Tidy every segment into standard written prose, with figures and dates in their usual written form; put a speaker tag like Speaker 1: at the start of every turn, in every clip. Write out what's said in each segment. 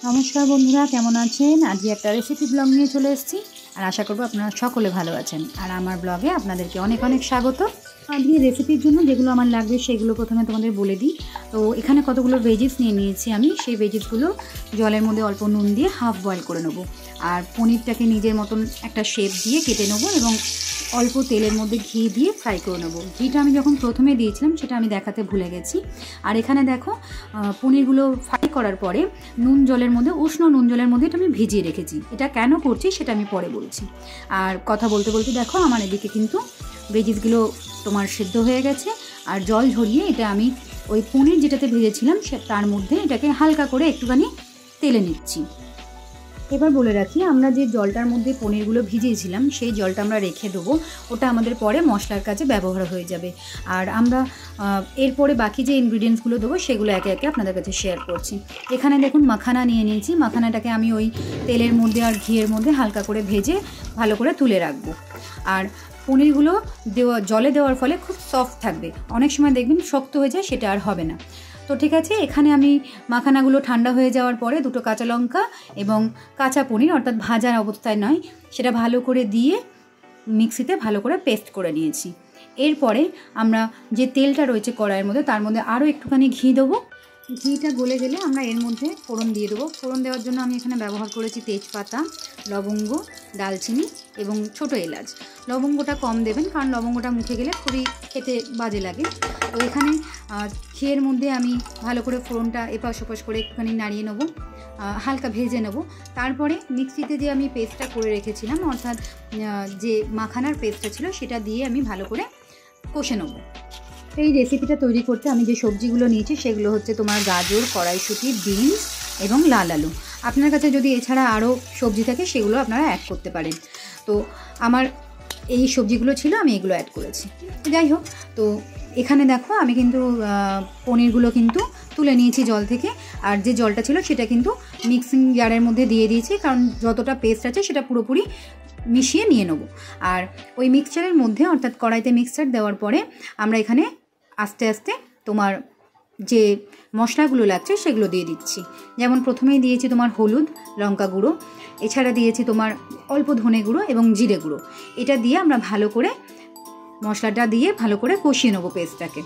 Speaker 1: নমস্কার বন্ধুরা, কেমন আছেন? আজকে একটা রেসিপি ব্লগ নিয়ে চলে এসেছি আর আশা করব আপনারা সকলে ভালো আছেন। আর আমার ব্লগে আপনাদেরকে অনেক অনেক স্বাগত। আজকে রেসিপির জন্য যেগুলো আমার লাগবে সেগুলো প্রথমে তোমাদের বলে দিই। তো এখানে কতগুলো ভেজিস নিয়ে নিয়েছি আমি। সেই ভেজিসগুলো জলের মধ্যে অল্প নুন দিয়ে হাফ বয়েল করে নেবো। আর পনিরটাকে নিজের মতন একটা শেপ দিয়ে কেটে নেবো এবং অল্প তেলের মধ্যে ঘি দিয়ে ফ্রাই করে নেবো। ঘিটা আমি যখন প্রথমে দিয়েছিলাম সেটা আমি দেখাতে ভুলে গেছি। আর এখানে দেখো পনিরগুলো ফ্রাই করার পরে উষ্ণ নুন জলের মধ্যে এটা আমি ভিজিয়ে রেখেছি। এটা কেন করছি সেটা আমি পরে বলছি। আর কথা বলতে বলতে দেখো আমার এদিকে কিন্তু ভেজিসগুলো তোমার সিদ্ধ হয়ে গেছে। আর জল ঝরিয়ে এটা আমি ওই পনির যেটাতে ভেজেছিলাম তার মধ্যে এটাকে হালকা করে একটুখানি তেলে নিচ্ছি। এবার বলে রাখি, আমরা যে জলটার মধ্যে পনিরগুলো ভিজিয়েছিলাম সেই জলটা আমরা রেখে দেবো। ওটা আমাদের পরে মশলার কাজে ব্যবহার হয়ে যাবে। আর আমরা এরপরে বাকি যে ইনগ্রিডিয়েন্টসগুলো দেবো সেগুলো একে একে আপনাদের কাছে শেয়ার করছি। এখানে দেখুন মাখানা নিয়ে নিয়েছি। মাখানাটাকে আমি ওই তেলের মধ্যে আর ঘিয়ের মধ্যে হালকা করে ভেজে ভালো করে তুলে রাখবো। আর পনিরগুলো জলে দেওয়ার ফলে খুব সফট থাকবে। অনেক সময় দেখবেন শক্ত হয়ে যায়, সেটা আর হবে না। তো ঠিক আছে, এখানে আমি মাখানাগুলো ঠান্ডা হয়ে যাওয়ার পরে দুটো কাঁচা লঙ্কা এবং কাঁচা পনির, অর্থাৎ ভাজার অবস্থায় নয়, সেটা ভালো করে দিয়ে মিক্সিতে ভালো করে পেস্ট করে নিয়েছি। এরপরে আমরা যে তেলটা রয়েছে কড়াইয়ের মধ্যে তার মধ্যে আরও একটুখানি ঘি দেবো। ঘিটা গলে গেলে আমরা এর মধ্যে ফোড়ন দিয়ে দেবো। ফোড়ন দেওয়ার জন্য আমি এখানে ব্যবহার করেছি তেজপাতা, লবঙ্গ, দালচিনি এবং ছোটো এলাচ। লবঙ্গটা কম দেবেন, কারণ লবঙ্গটা মুখে গেলে খুবই খেতে বাজে লাগে। তো এখানে ঘিয়ের মধ্যে আমি ভালো করে ফোড়নটা এপাশ ওপাশ করে একটুখানি নাড়িয়ে নেবো, হালকা ভেজে নেব। তারপরে মিক্সিতে যে আমি পেস্টটা করে রেখেছিলাম, অর্থাৎ যে মাখানার পেস্টটা ছিল, সেটা দিয়ে আমি ভালো করে কষে নেব। এই রেসিপিটা তৈরি করতে আমি যে সবজিগুলো নিয়েছি সেগুলো হচ্ছে তোমার গাজর, কড়াইশুঁটি, বিনস এবং লাল আলু। আপনার কাছে যদি এছাড়া আরও সবজি থাকে সেগুলো আপনারা অ্যাড করতে পারেন। তো আমার এই সবজিগুলো ছিল, আমি এগুলো অ্যাড করেছি। যাই হোক, তো এখানে দেখো আমি কিন্তু পনিরগুলো কিন্তু তুলে নিয়েছি জল থেকে। আর যে জলটা ছিল সেটা কিন্তু মিক্সিং জারের মধ্যে দিয়ে দিয়েছি, কারণ যতটা পেস্ট আছে সেটা পুরোপুরি মিশিয়ে নিয়ে নেব। আর ওই মিক্সচারের মধ্যে, অর্থাৎ কড়াইতে মিক্সচার দেওয়ার পরে আমরা এখানে আস্তে আস্তে তোমার যে মশলাগুলো লাগছে সেগুলো দিয়ে দিচ্ছি। যেমন প্রথমেই দিয়েছি তোমার হলুদ, লঙ্কা গুঁড়ো, এছাড়া দিয়েছি তোমার অল্প ধনে গুঁড়ো এবং জিরে গুঁড়ো। এটা দিয়ে আমরা ভালো করে মশলাটা দিয়ে ভালো করে কষিয়ে নেবো পেস্টটাকে।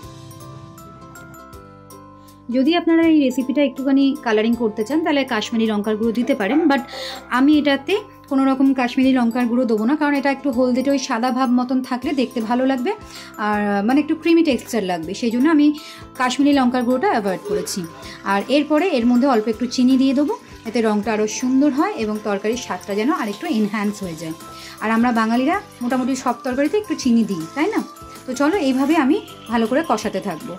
Speaker 1: যদি আপনারা এই রেসিপিটা একটুখানি কালারিং করতে চান তাহলে কাশ্মীরি লঙ্কার গুঁড়ো দিতে পারেন, বাট আমি এটাতে কোনো রকম কাশ্মীরি লঙ্কার গুঁড়ো দেবো না, কারণ এটা একটু হলদেটে ওই সাদা ভাব মতন থাকলে দেখতে ভালো লাগবে আর মানে একটু ক্রিমি টেক্সচার লাগবে। সেই জন্য আমি কাশ্মীরি লঙ্কার গুঁড়োটা অ্যাভয়েড করেছি। আর এরপরে এর মধ্যে অল্প একটু চিনি দিয়ে দেবো, এতে রঙটা আরও সুন্দর হয় এবং তরকারির স্বাদটা যেন আরেকটু এনহ্যান্স হয়ে যায়। আর আমরা বাঙালিরা মোটামুটি সব তরকারিতে একটু চিনি দিই, তাই না? তো চলো এইভাবে আমি ভালো করে কষাতে থাকবো।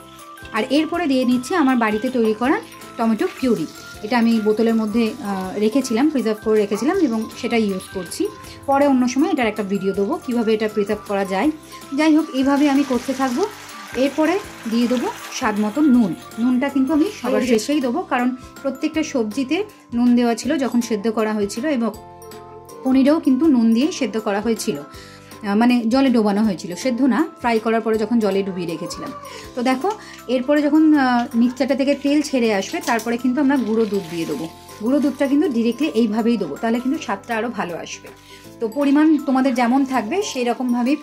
Speaker 1: আর এরপরে দিয়ে নিচ্ছি আমার বাড়িতে তৈরি করা টমেটো পিউরি। এটা আমি বোতলের মধ্যে রেখেছিলাম, প্রিজার্ভ করে রেখেছিলাম এবং সেটা ইউজ করছি। পরে অন্য সময় এটার একটা ভিডিও দেবো কীভাবে এটা প্রিজার্ভ করা যায়। যাই হোক, এইভাবে আমি করতে থাকবো। এরপরে দিয়ে দেবো স্বাদ মতো নুন। নুনটা কিন্তু আমি সবার শেষেই দেবো, কারণ প্রত্যেকটা সবজিতে নুন দেওয়া ছিল যখন সেদ্ধ করা হয়েছিল, এবং পনিরেও কিন্তু নুন দিয়েই সেদ্ধ করা হয়েছিল, মানে জলে ডোবানো হয়েছিল, সেদ্ধ না, ফ্রাই করার পরে যখন জলে ডুবিয়ে রেখেছিলাম। তো দেখো, এরপরে যখন মিক্সচারটা থেকে তেল ছেড়ে আসবে তারপরে কিন্তু আমরা গুঁড়ো দুধ দিয়ে দেবো। গুঁড়ো দুধটা কিন্তু ডিরেক্টলি এইভাবেই দেবো, তাহলে কিন্তু স্বাদটা আরও ভালো আসবে। তো পরিমাণ তোমাদের যেমন থাকবে সেই রকমভাবেই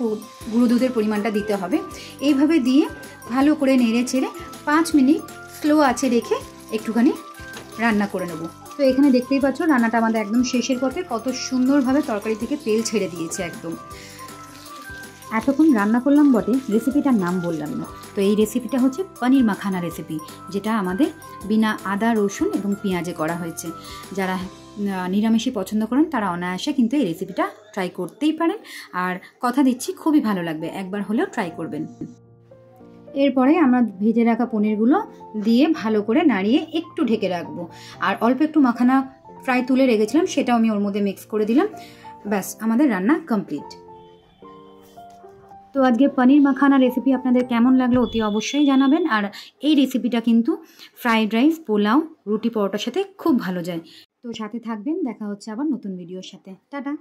Speaker 1: গুঁড়ো দুধের পরিমাণটা দিতে হবে। এইভাবে দিয়ে ভালো করে নেড়ে চেড়ে 5 মিনিট স্লো আঁচে রেখে একটুখানি রান্না করে নেবো। তো এখানে দেখতেই পাচ্ছ রান্নাটা আমাদের একদম শেষের পথে, কত সুন্দরভাবে তরকারি থেকে তেল ছেড়ে দিয়েছে একদম। এতক্ষণ রান্না করলাম বটে, রেসিপিটার নাম বললাম না। তো এই রেসিপিটা হচ্ছে পনির মাখানা রেসিপি, যেটা আমাদের বিনা আদা, রসুন এবং পেঁয়াজে করা হয়েছে। যারা নিরামিষই পছন্দ করেন তারা অনায়াসে কিন্তু এই রেসিপিটা ট্রাই করতেই পারেন। আর কথা দিচ্ছি খুবই ভালো লাগবে, একবার হলেও ট্রাই করবেন। এরপরে আমরা ভেজে রাখা পনিরগুলো দিয়ে ভালো করে নাড়িয়ে একটু ঢেকে রাখবো। আর অল্প একটু মাখানা ফ্রাই তুলে রেখেছিলাম, সেটাও আমি ওর মধ্যে মিক্স করে দিলাম। ব্যাস, আমাদের রান্না কমপ্লিট। তো আজকে পনির মাখানা রেসিপি আপনাদের কেমন লাগলো অতি অবশ্যই জানাবেন। আর এই রেসিপিটা কিন্তু ফ্রাইড রাইস, পোলাও, রুটি, পরোটার সাথে খুব ভালো যায়। তো সাথে থাকবেন, দেখা হচ্ছে আবার নতুন ভিডিওর সাথে। টাটা।